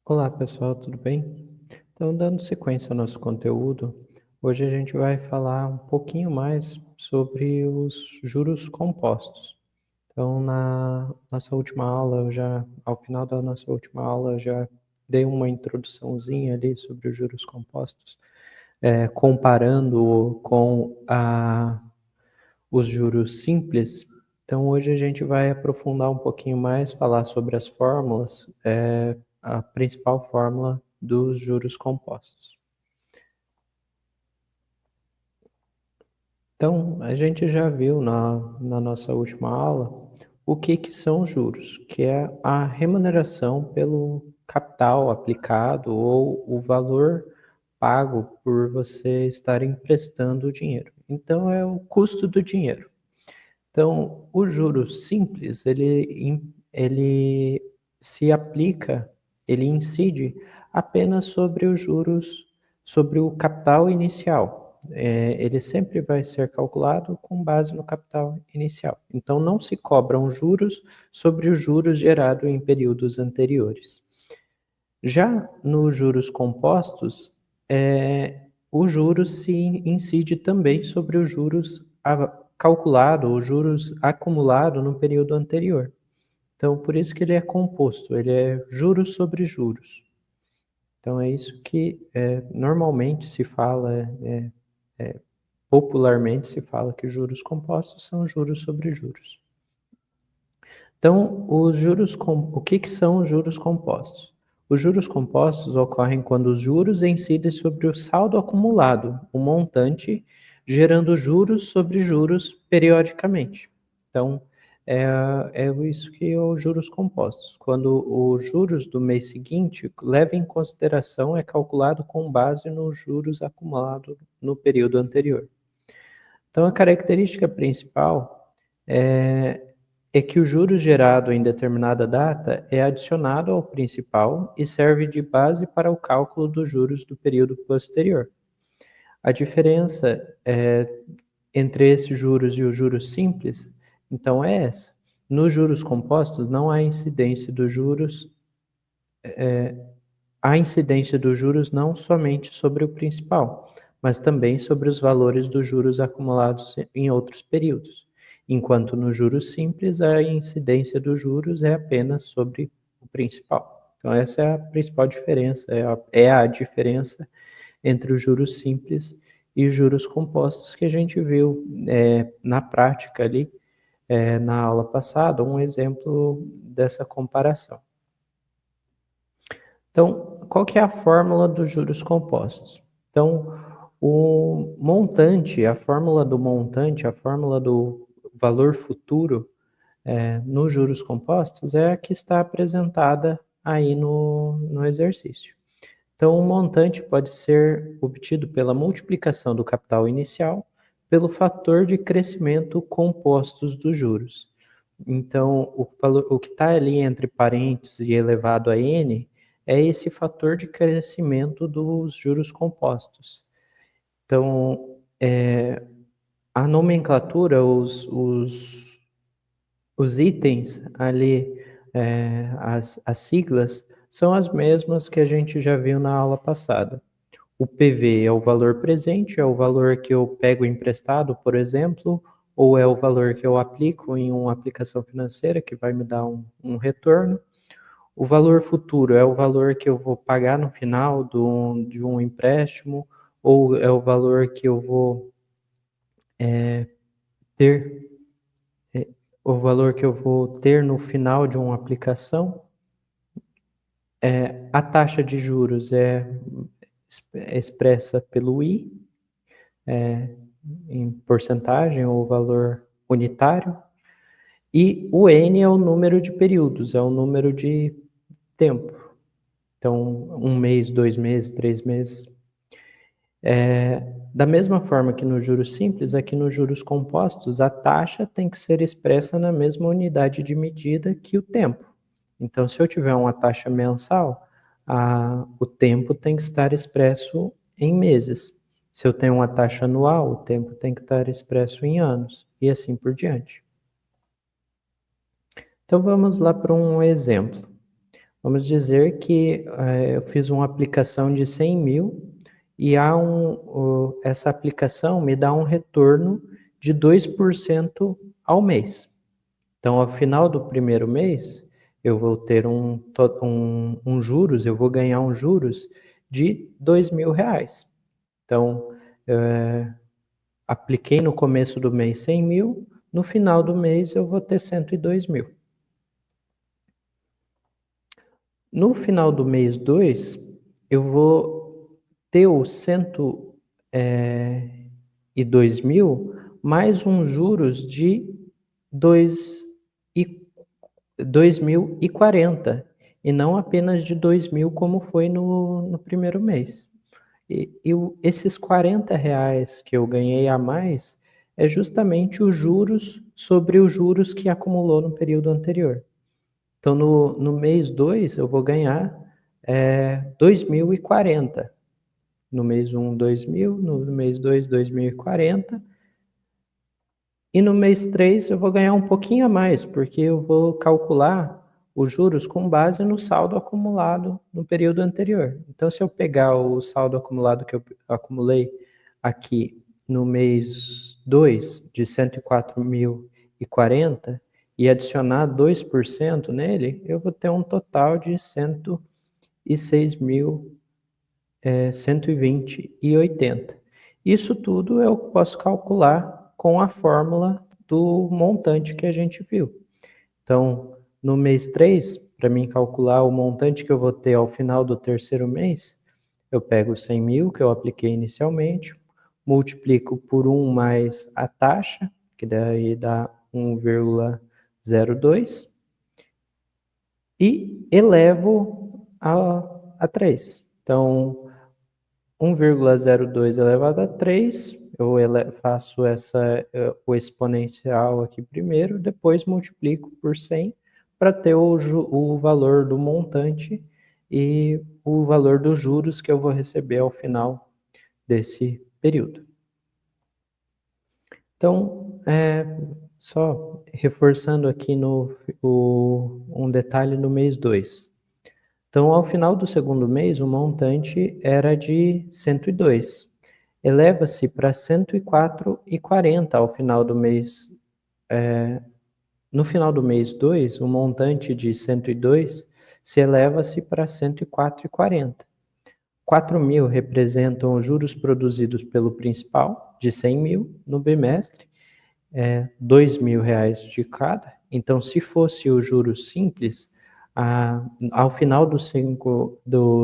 Olá pessoal, tudo bem? Então, dando sequência ao nosso conteúdo, hoje a gente vai falar um pouquinho mais sobre os juros compostos. Então, na nossa última aula, ao final da nossa última aula, eu já dei uma introduçãozinha ali sobre os juros compostos, comparando com os juros simples. Então, hoje a gente vai aprofundar um pouquinho mais, falar sobre as fórmulas, a principal fórmula dos juros compostos. Então, a gente já viu na nossa última aula o que são juros, que é a remuneração pelo capital aplicado ou o valor pago por você estar emprestando o dinheiro. Então, é o custo do dinheiro. Então, o juros simples, ele se aplica, ele incide apenas sobre os juros, sobre o capital inicial. Ele sempre vai ser calculado com base no capital inicial. Então, não se cobram juros sobre os juros gerados em períodos anteriores. Já nos juros compostos, o juros se incide também sobre os juros calculado, os juros acumulado no período anterior. Então, por isso que ele é composto, ele é juros sobre juros. Então, é isso que normalmente se fala, popularmente se fala que juros compostos são juros sobre juros. Então, o que são os juros compostos? Os juros compostos ocorrem quando os juros incidem sobre o saldo acumulado, o montante, gerando juros sobre juros periodicamente. Então, é isso que é os juros compostos. Quando os juros do mês seguinte leva em consideração, é calculado com base nos juros acumulados no período anterior. Então, a característica principal é que o juro gerado em determinada data é adicionado ao principal e serve de base para o cálculo dos juros do período posterior. A diferença entre esses juros e os juros simples, então, é essa. Nos juros compostos, não há incidência dos juros, há incidência dos juros não somente sobre o principal, mas também sobre os valores dos juros acumulados em outros períodos, enquanto nos juros simples a incidência dos juros é apenas sobre o principal. Então essa é a principal diferença, é a diferença entre os juros simples e os juros compostos que a gente viu na prática ali, na aula passada, um exemplo dessa comparação. Então, qual que é a fórmula dos juros compostos? Então, o montante, a fórmula do montante, a fórmula do valor futuro nos juros compostos é a que está apresentada aí no exercício. Então, o montante pode ser obtido pela multiplicação do capital inicial pelo fator de crescimento compostos dos juros. Então, o que está ali entre parênteses e elevado a n é esse fator de crescimento dos juros compostos. Então, a nomenclatura, os itens ali, as siglas, são as mesmas que a gente já viu na aula passada. O PV é o valor presente, é o valor que eu pego emprestado, por exemplo, ou é o valor que eu aplico em uma aplicação financeira que vai me dar um retorno. O valor futuro é o valor que eu vou pagar no final de um empréstimo, ou é o valor que eu vou ter, o valor que eu vou ter no final de uma aplicação. A taxa de juros é expressa pelo I, em porcentagem ou valor unitário, e o N é o número de períodos, é o número de tempo. Então, 1 mês, 2 meses, 3 meses. Da mesma forma que nos juros simples, aqui nos juros compostos, a taxa tem que ser expressa na mesma unidade de medida que o tempo. Então, se eu tiver uma taxa mensal, o tempo tem que estar expresso em meses. Se eu tenho uma taxa anual, o tempo tem que estar expresso em anos, e assim por diante. Então, vamos lá para um exemplo. Vamos dizer que eu fiz uma aplicação de 100 mil e essa aplicação me dá um retorno de 2% ao mês. Então, ao final do primeiro mês, eu vou ter um juros, eu vou ganhar um juros de R$ 2.000. Então, apliquei no começo do mês 100 mil, no final do mês eu vou ter 102 mil. No final do mês 2, eu vou ter os 102 mil mais uns juros de 2.040 e não apenas de 2.000 como foi no primeiro mês. Esses R$ 40 que eu ganhei a mais é justamente os juros sobre os juros que acumulou no período anterior. Então, no mês 2, eu vou ganhar 2.040. No mês 1, 2.000. No mês 2, 2.040. E no mês 3, eu vou ganhar um pouquinho a mais, porque eu vou calcular os juros com base no saldo acumulado no período anterior. Então, se eu pegar o saldo acumulado que eu acumulei aqui no mês 2, de 104.040, e adicionar 2% nele, eu vou ter um total de 106.120,80. Isso tudo eu posso calcular com a fórmula do montante que a gente viu. Então, no mês 3, para mim calcular o montante que eu vou ter ao final do terceiro mês, eu pego os 100 mil que eu apliquei inicialmente, multiplico por 1 mais a taxa, que daí dá 1,02, e elevo a 3. Então, 1,02 elevado a 3, eu faço o exponencial aqui primeiro, depois multiplico por 100 para ter o valor do montante e o valor dos juros que eu vou receber ao final desse período. Então, só reforçando aqui um detalhe no mês 2. Então, ao final do segundo mês, o montante era de 102. Eleva-se para 104,40 ao final do mês. No final do mês 2, o montante de 102 se eleva-se para 104,40. 4 mil representam os juros produzidos pelo principal, de 100 mil, no bimestre, R$ 2.000 de cada. Então, se fosse o juros simples, ao final do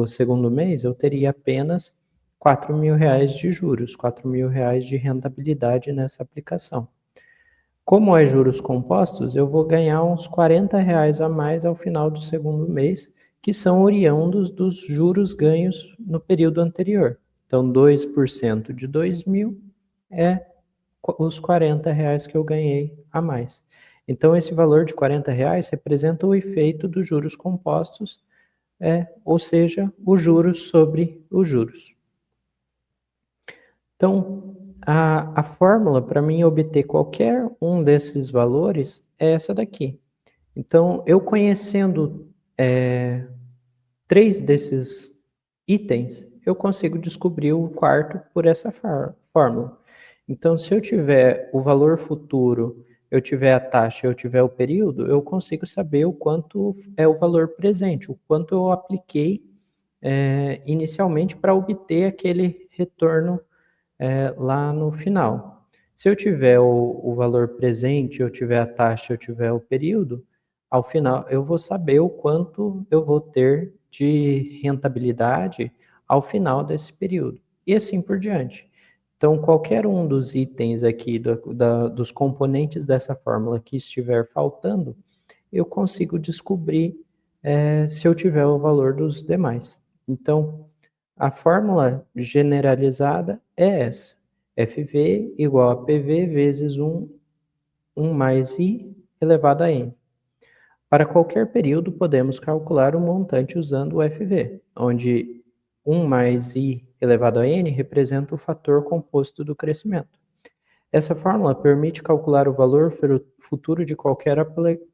segundo mês, eu teria apenas R$ 4.000 de juros, R$ 4.000 de rentabilidade nessa aplicação. Como é juros compostos, eu vou ganhar uns R$ 40 a mais ao final do segundo mês, que são oriundos dos juros ganhos no período anterior. Então, 2% de 2.000 é os R$ 40 que eu ganhei a mais. Então, esse valor de R$ 40 representa o efeito dos juros compostos, ou seja, os juros sobre os juros. Então, a fórmula para mim obter qualquer um desses valores é essa daqui. Então, eu conhecendo 3 desses itens, eu consigo descobrir o quarto por essa fórmula. Então, se eu tiver o valor futuro, eu tiver a taxa, eu tiver o período, eu consigo saber o quanto é o valor presente, o quanto eu apliquei inicialmente para obter aquele retorno lá no final. Se eu tiver o valor presente, eu tiver a taxa, eu tiver o período, ao final eu vou saber o quanto eu vou ter de rentabilidade ao final desse período. E assim por diante. Então, qualquer um dos itens aqui, dos componentes dessa fórmula que estiver faltando, eu consigo descobrir se eu tiver o valor dos demais. Então, a fórmula generalizada é essa. FV igual a PV vezes 1 mais I elevado a N. Para qualquer período, podemos calcular o montante usando o FV, onde 1 mais I elevado a N representa o fator composto do crescimento. Essa fórmula permite calcular o valor futuro de qualquer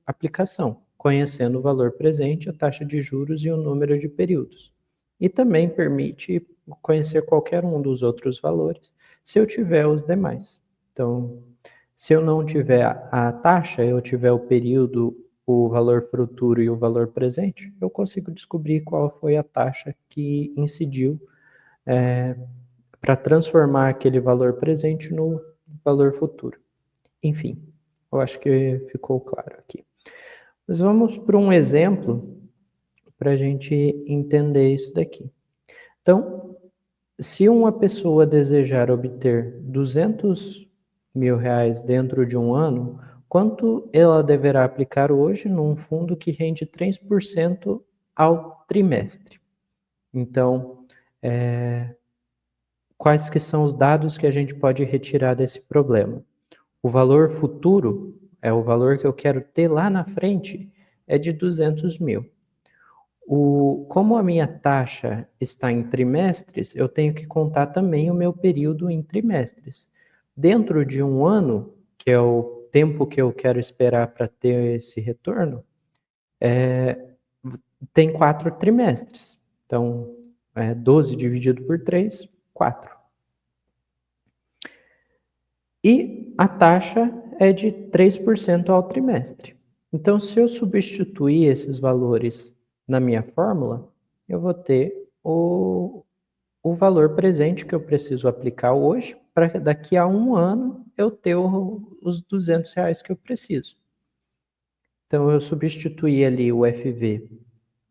aplicação, conhecendo o valor presente, a taxa de juros e o número de períodos. E também permite conhecer qualquer um dos outros valores, se eu tiver os demais. Então, se eu não tiver a taxa, eu tiver o período, o valor futuro e o valor presente, eu consigo descobrir qual foi a taxa que incidiu para transformar aquele valor presente no valor futuro. Enfim, eu acho que ficou claro aqui. Mas vamos para um exemplo para a gente entender isso daqui. Então, se uma pessoa desejar obter 200 mil reais dentro de um ano, quanto ela deverá aplicar hoje num fundo que rende 3% ao trimestre? Então, quais que são os dados que a gente pode retirar desse problema? O valor futuro, é o valor que eu quero ter lá na frente, é de 200 mil. Como a minha taxa está em trimestres, eu tenho que contar também o meu período em trimestres. Dentro de um ano, que é o tempo que eu quero esperar para ter esse retorno, tem 4 trimestres. Então, 12 dividido por 3, 4. E a taxa é de 3% ao trimestre. Então, se eu substituir esses valores na minha fórmula, eu vou ter o valor presente que eu preciso aplicar hoje, para daqui a um ano eu ter os 200 reais que eu preciso. Então, eu substituí ali o FV,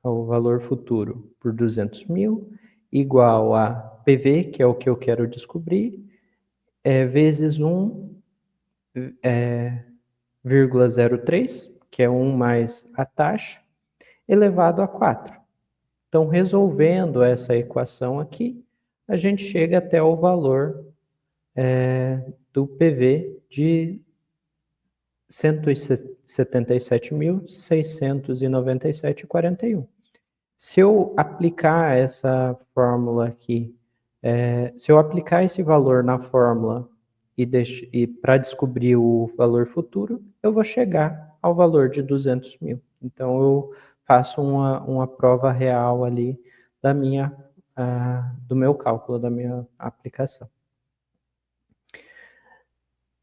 o valor futuro, por 200 mil, igual a PV, que é o que eu quero descobrir, vezes 1,03, que é 1 mais a taxa, elevado a 4. Então, resolvendo essa equação aqui, a gente chega até o valor do PV de 177.697,41. Se eu aplicar essa fórmula aqui, se eu aplicar esse valor na fórmula e para descobrir o valor futuro, eu vou chegar ao valor de 200 mil. Então, eu faço uma prova real ali do meu cálculo, da minha aplicação.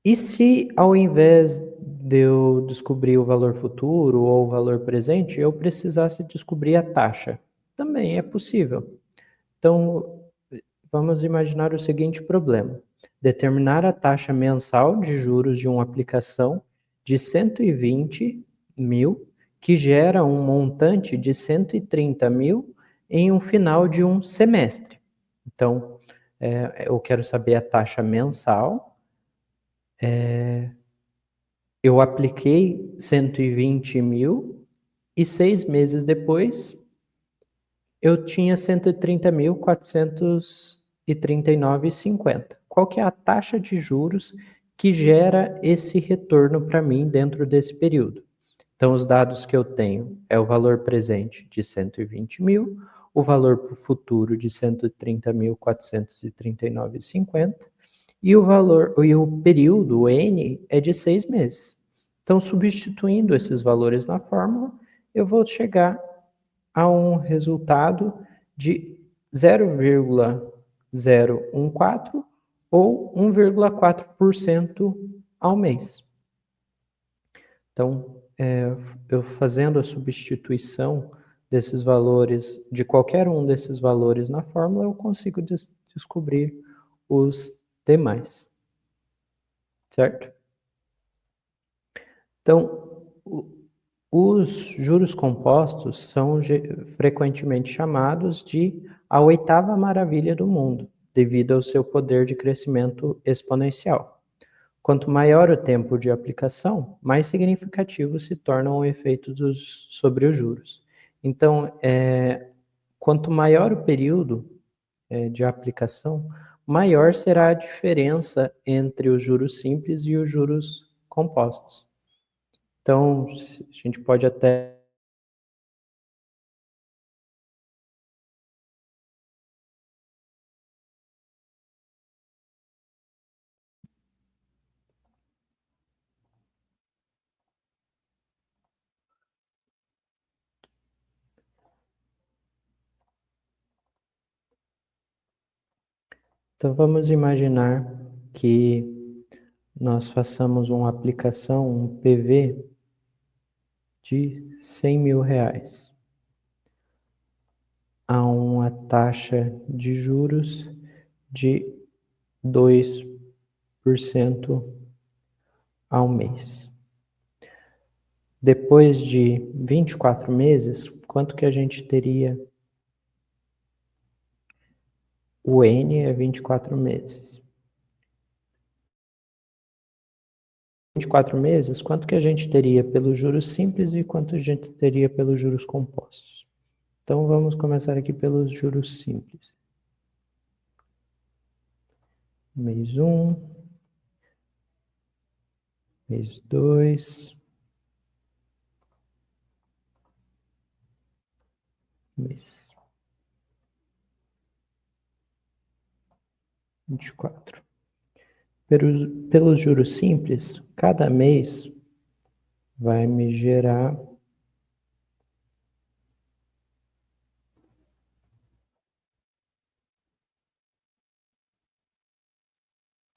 E se ao invés de eu descobrir o valor futuro ou o valor presente, eu precisasse descobrir a taxa? Também é possível. Então, vamos imaginar o seguinte problema: determinar a taxa mensal de juros de uma aplicação de 120 mil, que gera um montante de 130 mil em um final de um semestre. Então, eu quero saber a taxa mensal. Eu apliquei 120 mil e 6 meses depois eu tinha 130.439,50. Qual que é a taxa de juros que gera esse retorno para mim dentro desse período? Então, os dados que eu tenho é o valor presente de 120 mil, o valor futuro de 130.439,50 e o período, o N, é de 6 meses. Então, substituindo esses valores na fórmula, eu vou chegar a um resultado de 0,014 ou 1,4% ao mês. Então, eu fazendo a substituição desses valores, de qualquer um desses valores na fórmula, eu consigo descobrir os demais, certo? Então, os juros compostos são frequentemente chamados de a oitava maravilha do mundo, devido ao seu poder de crescimento exponencial. Quanto maior o tempo de aplicação, mais significativo se torna o efeito sobre os juros. Então, quanto maior o período de aplicação, maior será a diferença entre os juros simples e os juros compostos. Então, a gente pode até Então vamos imaginar que nós façamos uma aplicação, um PV de R$ 100.000 a uma taxa de juros de 2% ao mês. Depois de 24 meses, quanto que a gente teria? O N é 24 meses. 24 meses, quanto que a gente teria pelos juros simples e quanto a gente teria pelos juros compostos? Então vamos começar aqui pelos juros simples. Mês 1, mês 2, mês 24. Pelos juros simples, cada mês vai me gerar R$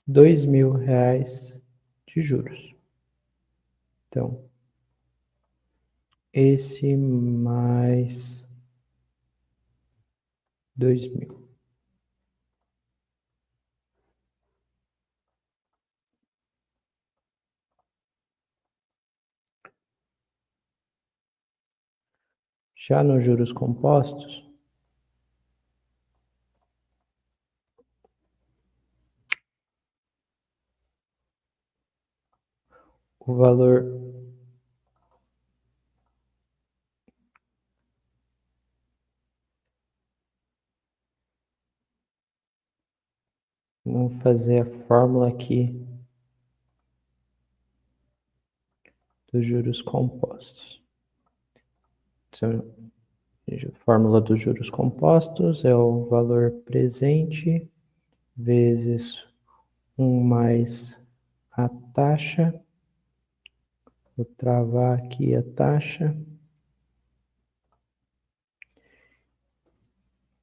2.000 de juros. Então, esse mais 2.000. Já nos juros compostos, o valor vamos fazer a fórmula aqui dos juros compostos. Então, a fórmula dos juros compostos é o valor presente vezes 1 mais a taxa. Vou travar aqui a taxa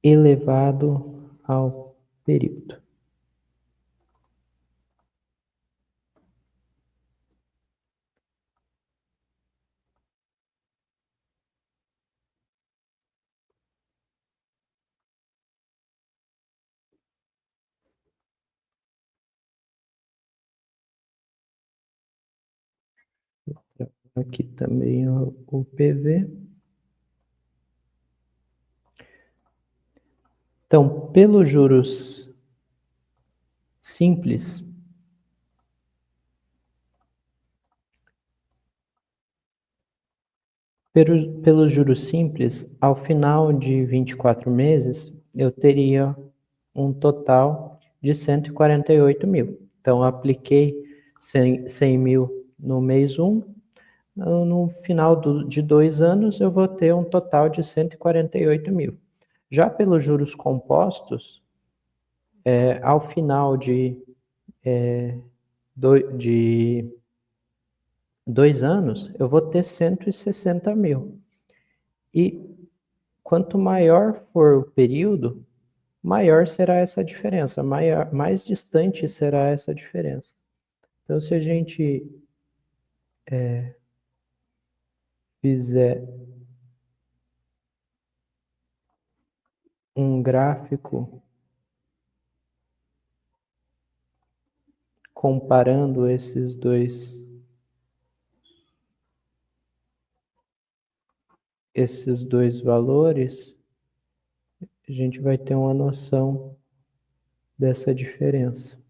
elevado ao período. Aqui também o PV. Então, pelos juros simples, pelos juros simples, ao final de 24 meses, eu teria um total de 148.000. Então, apliquei 100.000 no mês 1, no final de 2 anos, eu vou ter um total de 148.000. Já pelos juros compostos, ao final de 2 anos, eu vou ter 160.000. E quanto maior for o período, maior será essa diferença, mais distante será essa diferença. Então, se a gente fizer um gráfico comparando esses dois valores, a gente vai ter uma noção dessa diferença.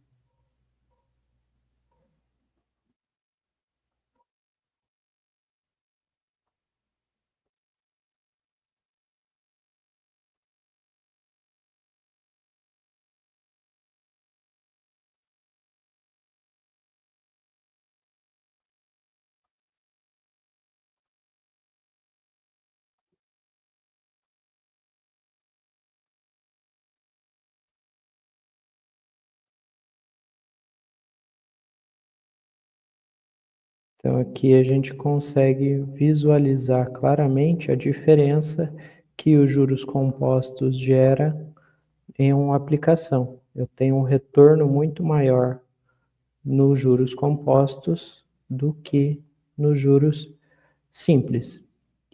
Então, aqui a gente consegue visualizar claramente a diferença que os juros compostos gera em uma aplicação. eu tenho um retorno muito maior nos juros compostos do que nos juros simples.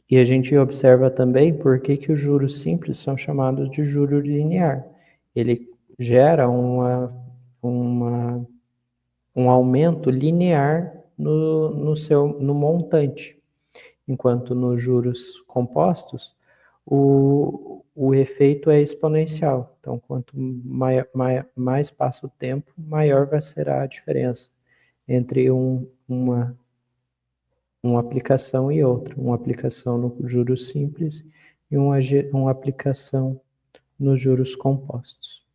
E a gente observa também por que os juros simples são chamados de juro linear. Ele gera um aumento linear no montante, enquanto nos juros compostos o efeito é exponencial. Então, quanto mais passa o tempo, maior vai ser a diferença entre uma aplicação e outra. Uma aplicação no juros simples e uma aplicação nos juros compostos.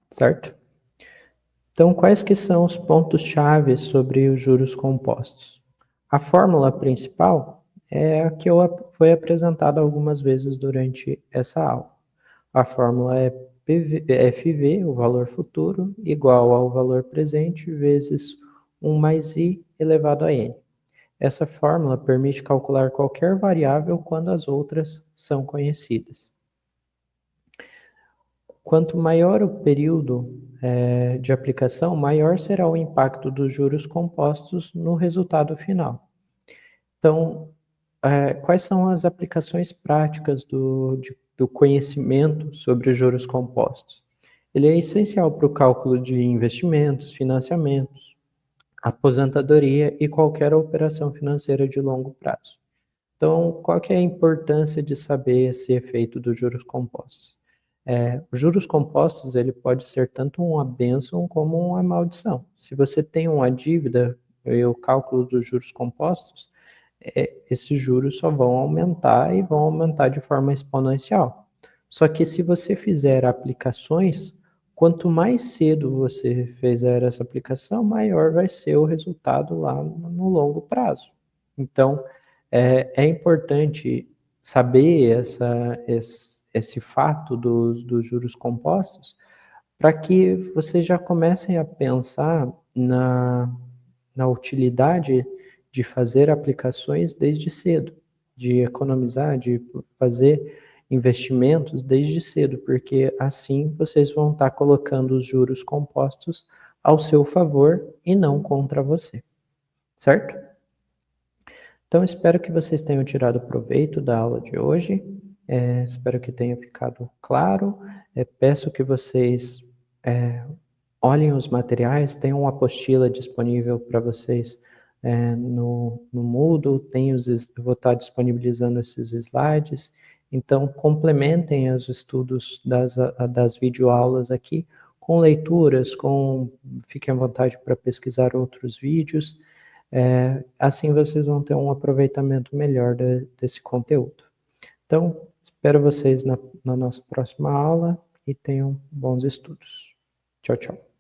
Certo? Então, quais que são os pontos-chave sobre os juros compostos? A fórmula principal é a que foi apresentada algumas vezes durante essa aula. A fórmula é FV, o valor futuro, igual ao valor presente, vezes 1 mais I elevado a N. Essa fórmula permite calcular qualquer variável quando as outras são conhecidas. Quanto maior o período de aplicação, maior será o impacto dos juros compostos no resultado final. Então, quais são as aplicações práticas do conhecimento sobre os juros compostos? Ele é essencial para o cálculo de investimentos, financiamentos, aposentadoria e qualquer operação financeira de longo prazo. Então, qual que é a importância de saber esse efeito dos juros compostos? Os juros compostos, ele pode ser tanto uma bênção como uma maldição. Se você tem uma dívida e o cálculo dos juros compostos, esses juros só vão aumentar e vão aumentar de forma exponencial. Só que se você fizer aplicações, quanto mais cedo você fizer essa aplicação, maior vai ser o resultado lá no longo prazo. Então, é importante saber esse fato dos juros compostos para que vocês já comecem a pensar na utilidade de fazer aplicações desde cedo, de economizar, de fazer investimentos desde cedo, porque assim vocês vão estar colocando os juros compostos ao seu favor e não contra você, certo? Então, espero que vocês tenham tirado proveito da aula de hoje, espero que tenha ficado claro, peço que vocês olhem os materiais, tem uma apostila disponível para vocês no Moodle, vou estar disponibilizando esses slides, então complementem os estudos das videoaulas aqui com leituras, fiquem à vontade para pesquisar outros vídeos, assim vocês vão ter um aproveitamento melhor desse conteúdo. Então, espero vocês na nossa próxima aula e tenham bons estudos. Tchau, tchau.